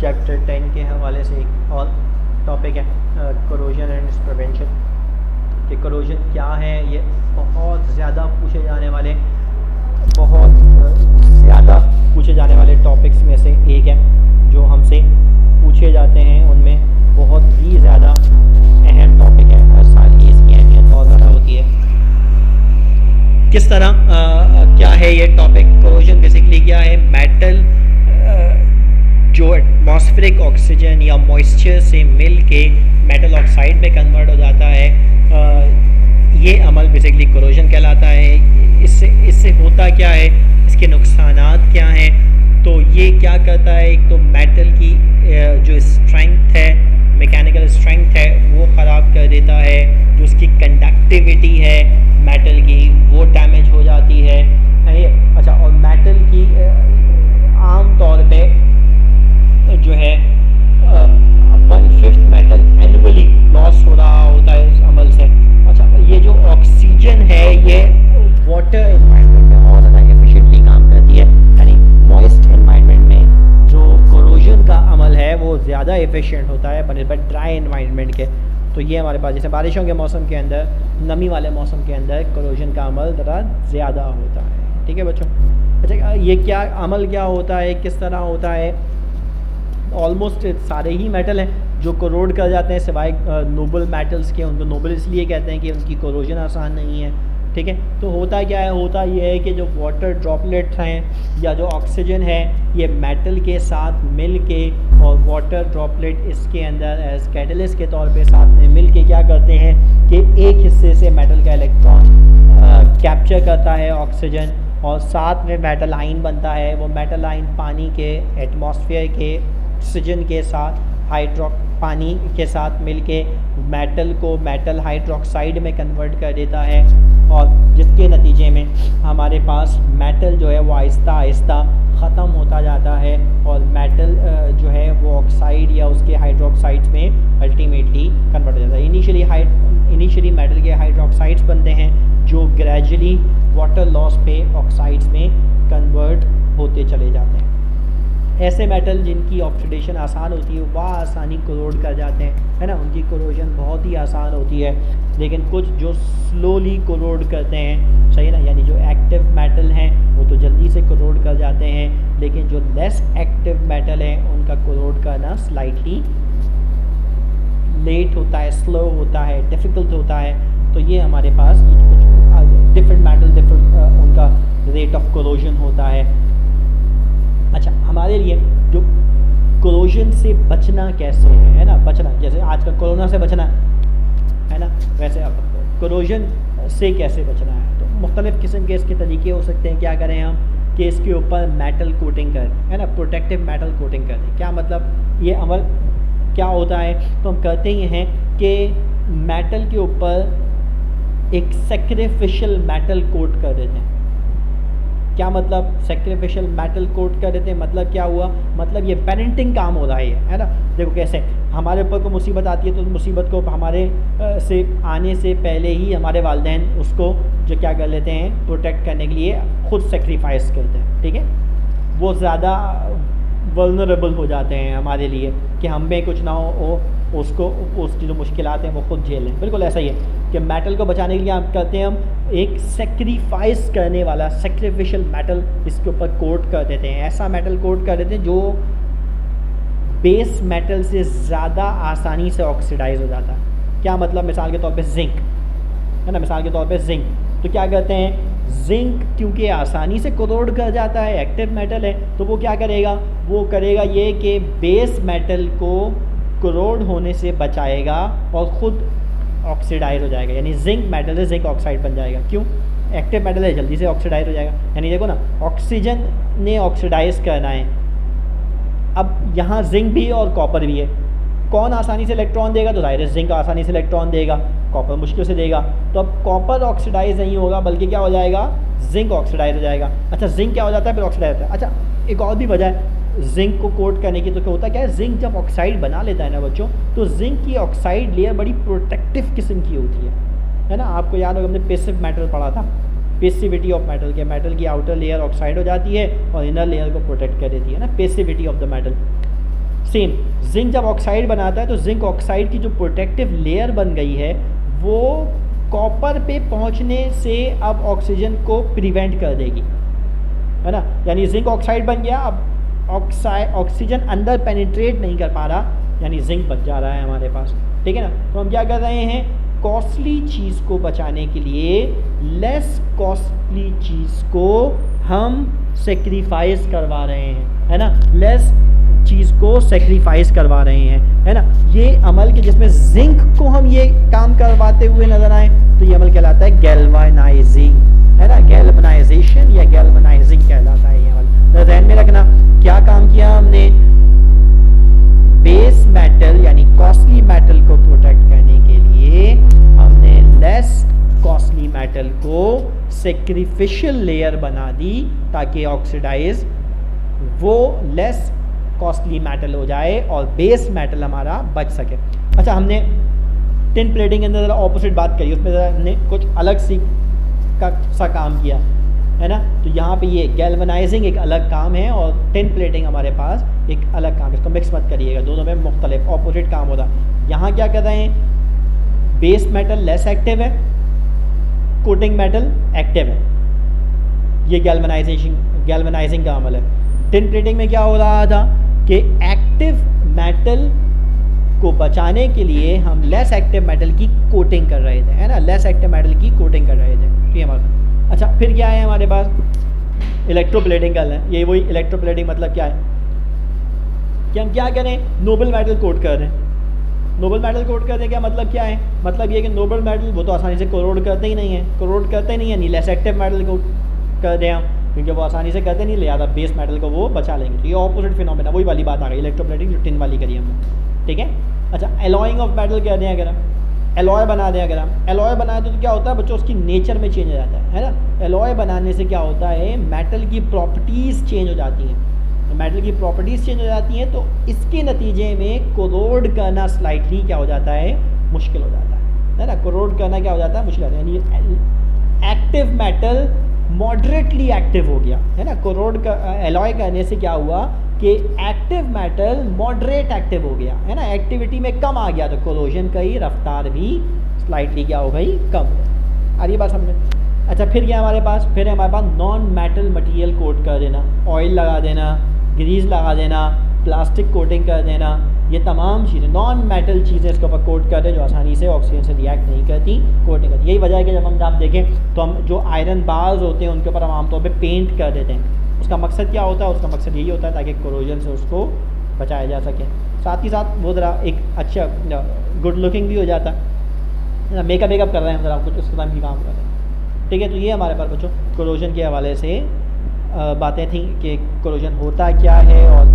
Chapter 10 के हवाले से एक और टॉपिक है करोजन एंड इट्स प्रिवेंशन। कि करोजन क्या है, ये बहुत ज़्यादा पूछे जाने वाले टॉपिक्स में से एक है जो हमसे पूछे जाते हैं। उनमें बहुत ही ज़्यादा अहम टॉपिक है, हर साल की इसकी अहमियत बहुत ज़्यादा होती है। किस तरह क्या है ये टॉपिक? करोजन बेसिकली क्या है? मेटल जो एटमॉस्फेरिक ऑक्सीजन या मॉइस्चर से मिल के मेटल ऑक्साइड में कन्वर्ट हो जाता है, ये अमल बेसिकली करोजन कहलाता है। इससे होता क्या है, इसके नुकसानात क्या हैं? तो ये क्या करता है, एक तो मेटल की जो स्ट्रेंथ है, मैकेनिकल स्ट्रेंथ है, वो ख़राब कर देता है। जो उसकी कंडक्टिविटी है मेटल की, वो डैमेज हो जाती है। अच्छा, और मेटल की आम तौर पे जो है 1/5 मेटल एनुअली लॉस हो रहा होता है इस अमल से। अच्छा, ये जो ऑक्सीजन है ये वाटर एनवायरनमेंट में बहुत ज़्यादा एफिशिएंटली काम करती है, यानी मॉइस्ट एनवायरनमेंट में जो करोजन का अमल है वो ज़्यादा एफिशिएंट होता है बनस्बत ड्राई एनवायरनमेंट के। तो ये हमारे पास जैसे बारिशों के मौसम के अंदर, नमी वाले मौसम के अंदर करोजन का अमल ज़रा ज़्यादा होता है। ठीक है बच्चों। अच्छा, ये क्या अमल क्या होता है, किस तरह होता है? ऑलमोस्ट सारे ही मेटल हैं जो कोरोड कर जाते हैं सिवाय नोबल मेटल्स के। उनको नोबल इसलिए कहते हैं कि उनकी कोरोजन आसान नहीं है। ठीक है, तो होता क्या है, होता ये है कि जो वाटर ड्रॉपलेट्स हैं या जो ऑक्सीजन है, ये मेटल के साथ मिल के और वाटर ड्रॉपलेट इसके अंदर एज कैटलिस्ट के तौर पे साथ में मिल के क्या करते हैं कि एक हिस्से से मेटल का इलेक्ट्रॉन कैप्चर करता है ऑक्सीजन, और साथ में मेटल आयन बनता है। वो मेटल आयन पानी के एटमॉस्फेयर के ऑक्सीजन के साथ पानी के साथ मिलके मेटल को मेटल हाइड्रोक्साइड में कन्वर्ट कर देता है, और जिसके नतीजे में हमारे पास मेटल जो है वो आहिस्ता आहिस्ता ख़त्म होता जाता है, और मेटल जो है वो ऑक्साइड या उसके हाइड्रोक्साइड्स में अल्टीमेटली कन्वर्ट हो जाता है। इनिशियली मेटल के हाइड्रोक्साइड्स बनते हैं जो ग्रेजुअली वाटर लॉस पे ऑक्साइड्स में कन्वर्ट होते चले जाते हैं। ऐसे मेटल जिनकी ऑक्सीडेशन आसान होती है वह आसानी कोरोड कर जाते हैं, है ना, उनकी कोरोजन बहुत ही आसान होती है। लेकिन कुछ जो स्लोली कोरोड करते हैं, सही ना, यानी जो एक्टिव मेटल हैं वो तो जल्दी से कोरोड कर जाते हैं, लेकिन जो लेस एक्टिव मेटल हैं उनका कोरोड करना स्लाइटली लेट होता है, स्लो होता है, डिफ़िकल्ट होता है। तो ये हमारे पास कुछ डिफरेंट मेटल डिफरेंट उनका रेट ऑफ कोरोजन होता है। अच्छा, हमारे लिए जो कोरोजन से बचना कैसे है ना, बचना जैसे आजकल कोरोना से बचना है ना, वैसे अब कोरोजन से कैसे बचना है। तो मुख्तलिफ़ किस्म के इसके तरीके हो सकते हैं। क्या करें हम कि इसके ऊपर मेटल कोटिंग करें, है ना, प्रोटेक्टिव मेटल कोटिंग करें। क्या मतलब, ये अमल क्या होता है? तो हम कहते ही हैं कि मेटल के ऊपर एक सैक्रिफिशियल मेटल कोट कर देते हैं। क्या मतलब सैक्रिफिशियल मेटल कोट कर देते हैं? मतलब क्या हुआ, मतलब ये पेरेंटिंग काम हो रहा है ना। देखो कैसे हमारे ऊपर कोई मुसीबत आती है तो मुसीबत को हमारे से आने से पहले ही हमारे वालिदैन उसको जो क्या कर लेते हैं, प्रोटेक्ट करने के लिए खुद सेक्रीफाइस करते हैं। ठीक है, वो ज़्यादा वल्नरेबल हो जाते हैं हमारे लिए कि हम में कुछ ना हो, उसको उसकी जो मुश्किलात हैं वो खुद झेलें। बिल्कुल ऐसा ही है कि मेटल को बचाने के लिए आप कहते हैं, हम एक सेक्रीफाइस करने वाला सेक्रिफिशियल मेटल इसके ऊपर कोट कर देते हैं। ऐसा मेटल कोट कर देते हैं जो बेस मेटल से ज़्यादा आसानी से ऑक्सीडाइज हो जाता है। क्या मतलब, मिसाल के तौर पे जिंक है ना, मिसाल के तौर पे जिंक, तो क्या कहते हैं, जिंक क्योंकि आसानी से कोरोड कर जाता है, एक्टिव मेटल है, तो वो क्या करेगा, वो करेगा ये कि बेस मेटल को कोरोड होने से बचाएगा और ख़ुद ऑक्सीडाइज हो जाएगा। यानी जिंक मेटल है, जिंक ऑक्साइड बन जाएगा। क्यों? एक्टिव मेटल है, जल्दी से ऑक्सीडाइज हो जाएगा। यानी देखो ना, ऑक्सीजन ने ऑक्सीडाइज करना है, अब यहाँ जिंक भी और कॉपर भी है। कौन आसानी से इलेक्ट्रॉन देगा? तो जाहिर है जिंक आसानी से इलेक्ट्रॉन देगा, कॉपर मुश्किल से देगा। तो अब कॉपर ऑक्सीडाइज नहीं होगा, बल्कि क्या हो जाएगा, जिंक ऑक्सीडाइज हो जाएगा। अच्छा, जिंक क्या हो जाता है, फिर ऑक्सीडाइज होता है। अच्छा, एक और भी वजह है जिंक को कोट करने की। तो क्या होता है, क्या है, जिंक जब ऑक्साइड बना लेता है ना बच्चों, तो जिंक की ऑक्साइड लेयर बड़ी प्रोटेक्टिव किस्म की होती है ना। आपको याद होगा, हमने पैसिव मेटल पढ़ा था, पैसिविटी ऑफ मेटल के, मेटल की आउटर लेयर ऑक्साइड हो जाती है और इनर लेयर को प्रोटेक्ट कर देती है ना, passivity of the metal. Same zinc जब ऑक्साइड बनाता है तो जिंक ऑक्साइड की जो प्रोटेक्टिव लेयर बन गई है वो कॉपर पे पहुंचने से अब ऑक्सीजन को प्रिवेंट कर देगी, है ना। यानी जिंक ऑक्साइड बन गया, अब ऑक्सीजन अंदर पेनिट्रेट नहीं कर पा रहा, यानी जिंक बच जा रहा है हमारे पास, ठीक है ना। तो हम क्या कर रहे हैं, कॉस्टली चीज़ को बचाने के लिए लेस कॉस्टली चीज़ को हम सेक्रीफाइस करवा रहे हैं, है ना। लेस चीज़ को सेक्रीफाइस करवा रहे हैं, है ना। ये अमल के जिसमें जिंक को हम ये काम करवाते हुए नजर आए तो ये अमल कहलाता है गैल्वेनाइजिंग, है ना। गैल्वेनाइजेशन या गैल्वेनाइजिंग कहलाता है ये अमल। तो ध्यान में रखना क्या काम किया हमने, बेस मेटल यानी कॉस्टली मेटल को प्रोटेक्ट करने के लिए हमने लेस कॉस्टली मेटल को सेक्रीफिशियल लेयर बना दी ताकि ऑक्सीडाइज वो लेस कॉस्टली मेटल हो जाए और बेस मेटल हमारा बच सके। अच्छा, हमने टिन प्लेटिंग के अंदर ज़रा ऑपोजिट बात करी, उसमें ज़रा हमने कुछ अलग सा काम किया, है ना। तो यहाँ पे ये गैल्वेनाइजिंग एक अलग काम है और टिन प्लेटिंग हमारे पास एक अलग काम है, इसको मिक्स मत करिएगा, दोनों में मुख्तलिफ ऑपोजिट काम होता है। यहाँ क्या कर रहे हैं, बेस मेटल लेस एक्टिव है, कोटिंग मेटल एक्टिव है, ये गैल्वेनाइजिंग का अमल है। टिन प्लेटिंग में क्या हो रहा था कि एक्टिव मेटल को बचाने के लिए हम लेस एक्टिव मेटल की कोटिंग कर रहे थे, है ना, लेस एक्टिव मेटल की कोटिंग कर रहे थे, ठीक है हमारा। अच्छा, फिर क्या है हमारे पास, इलेक्ट्रोप्लेटिंग का है, ये वही इलेक्ट्रोप्लेटिंग मतलब क्या है कि हम क्या करें, नोबल मेटल कोट कर रहे हैं। नोबल मेटल कोट करने का मतलब क्या है, मतलब ये कि नोबल मेटल वो तो आसानी से कोरोड करते ही नहीं है, कोरोड करते नहीं है, नहीं लेस एक्टिव मेटल को कर दें हम, क्योंकि वो आसानी से करते नहीं, लिहाजा बेस मेटल को वो बचा लेंगे। तो ये ऑपोजिट फिनोमेना, वही वाली बात आ गई इलेक्ट्रोप्लेटिंग जो टिन वाली करी हमने, ठीक है। अच्छा, एलॉइंग ऑफ मेटल कह दें, अगर हम एलॉय बना दें, अगर हम एलॉय बना दें तो क्या होता है बच्चों, उसकी नेचर में चेंज हो जाता है ना। एलॉय बनाने से क्या होता है, मेटल की प्रॉपर्टीज़ चेंज हो जाती हैं, तो मेटल की प्रॉपर्टीज़ चेंज हो जाती हैं तो इसके नतीजे में कोरोड करना स्लाइटली क्या हो जाता है, मुश्किल हो जाता है ना। कोरोड करना क्या हो जाता है, मुश्किल हो जाता है, यानी एक्टिव मेटल मॉडरेटली एक्टिव हो गया, है ना। कोरोड का एलॉय करने से क्या हुआ कि एक्टिव मेटल मॉडरेट एक्टिव हो गया, है ना, एक्टिविटी में कम आ गया, तो कोरोजन की रफ्तार भी स्लाइटली क्या हो गई, कम हो गई। आ रही बात समझ। अच्छा, फिर क्या हमारे पास, फिर हमारे पास नॉन मेटल मटेरियल कोट कर देना, ऑयल लगा देना, ग्रीस लगा देना, प्लास्टिक कोटिंग कर देना, ये तमाम चीज़ें नॉन मेटल चीज़ें इसके ऊपर कोट कर दें जो आसानी से ऑक्सीजन से रिएक्ट नहीं करती, कोटिंग करती। यही वजह है कि जब हम आप देखें तो हम जो आयरन बार्स होते हैं उनके ऊपर हम आमतौर पे पेंट कर देते हैं। उसका मकसद क्या होता है, उसका मकसद यही होता है ताकि कोरोजन से उसको बचाया जा सके, साथ ही साथ वो ज़रा एक अच्छा गुड लुकिंग भी हो जाता है, मेकअप कर रहे हैं ज़रा कुछ उस टाइम भी काम कर रहे हैं, ठीक है। तो ये हमारे पास बच्चों कोरोजन के हवाले से बातें थी कि कोरोजन होता क्या है और